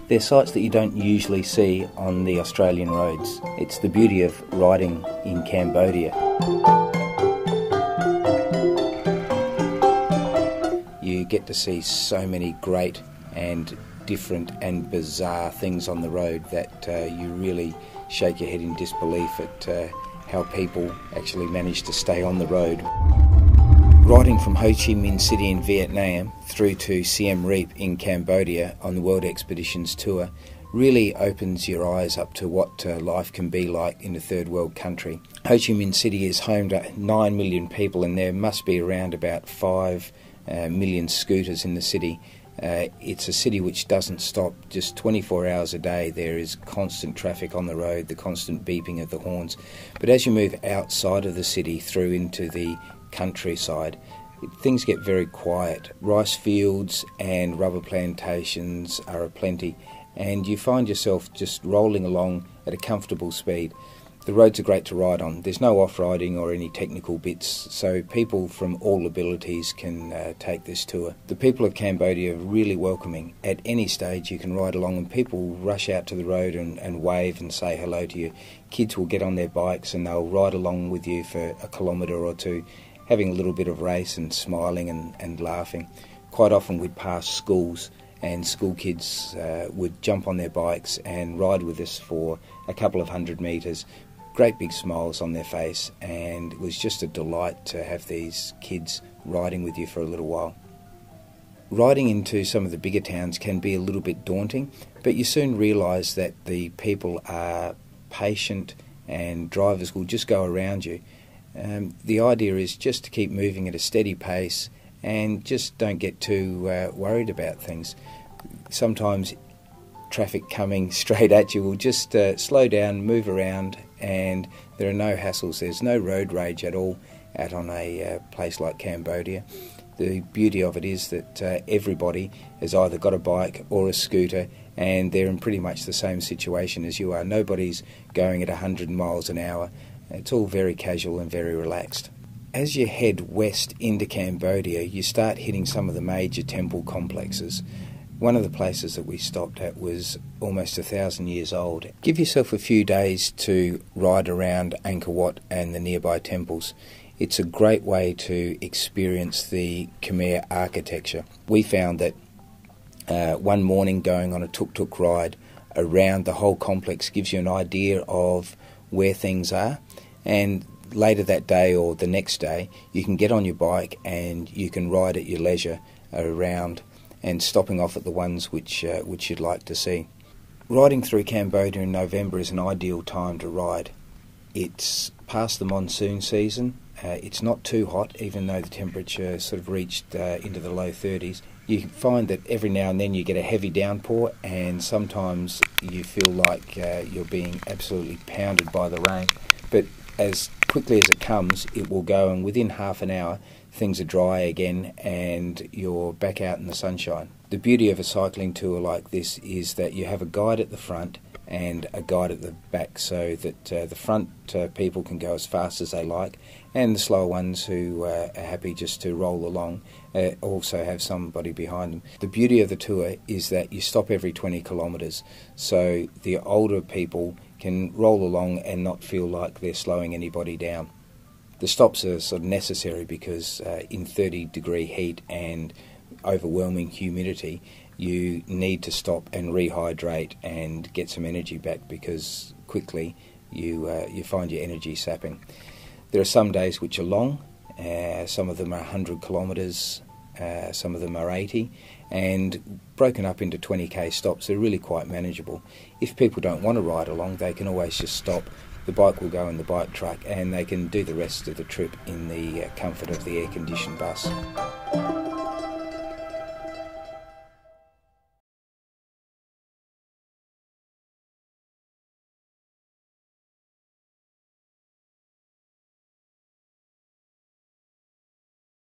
They're sights that you don't usually see on the Australian roads. It's the beauty of riding in Cambodia. You get to see so many great and different and bizarre things on the road that you really shake your head in disbelief at how people actually manage to stay on the road. Riding from Ho Chi Minh City in Vietnam through to Siem Reap in Cambodia on the World Expeditions Tour really opens your eyes up to what life can be like in a third world country. Ho Chi Minh City is home to 9 million people, and there must be around about 5 million scooters in the city. It's a city which doesn't stop just 24 hours a day. There is constant traffic on the road, the constant beeping of the horns. But as you move outside of the city through into the countryside, things get very quiet. Rice fields and rubber plantations are aplenty, and you find yourself just rolling along at a comfortable speed. The roads are great to ride on. There's no off-riding or any technical bits, so people from all abilities can take this tour. The people of Cambodia are really welcoming. At any stage you can ride along and people rush out to the road and wave and say hello to you. Kids will get on their bikes and they'll ride along with you for a kilometre or two, having a little bit of race and smiling and laughing. Quite often we'd pass schools, and school kids would jump on their bikes and ride with us for a couple of 100 metres. Great big smiles on their face, and it was just a delight to have these kids riding with you for a little while. Riding into some of the bigger towns can be a little bit daunting, but you soon realise that the people are patient and drivers will just go around you. The idea is just to keep moving at a steady pace and just don't get too worried about things. Sometimes traffic coming straight at you will just slow down, move around, and there are no hassles. There's no road rage at all out on a place like Cambodia. The beauty of it is that everybody has either got a bike or a scooter, and they're in pretty much the same situation as you are. Nobody's going at 100 miles an hour. It's all very casual and very relaxed. As you head west into Cambodia, you start hitting some of the major temple complexes. One of the places that we stopped at was almost 1,000 years old. Give yourself a few days to ride around Angkor Wat and the nearby temples. It's a great way to experience the Khmer architecture. We found that one morning going on a tuk-tuk ride around the whole complex gives you an idea of where things are, and later that day or the next day you can get on your bike and you can ride at your leisure around and stopping off at the ones which you'd like to see. Riding through Cambodia in November is an ideal time to ride. It's past the monsoon season. It's not too hot, even though the temperature sort of reached into the low 30s. You find that every now and then you get a heavy downpour, and sometimes you feel like you're being absolutely pounded by the rain. But as quickly as it comes, it will go, and within half an hour things are dry again and you're back out in the sunshine. The beauty of a cycling tour like this is that you have a guide at the front and a guide at the back, so that the front people can go as fast as they like, and the slower ones who are happy just to roll along also have somebody behind them. The beauty of the tour is that you stop every 20 kilometres, so the older people can roll along and not feel like they're slowing anybody down. The stops are sort of necessary because in 30-degree heat and overwhelming humidity, you need to stop and rehydrate and get some energy back, because quickly you find your energy sapping. There are some days which are long. Some of them are 100 kilometres, some of them are 80, and broken up into 20k stops. They're really quite manageable. If people don't want to ride along, they can always just stop. The bike will go in the bike truck and they can do the rest of the trip in the comfort of the air-conditioned bus.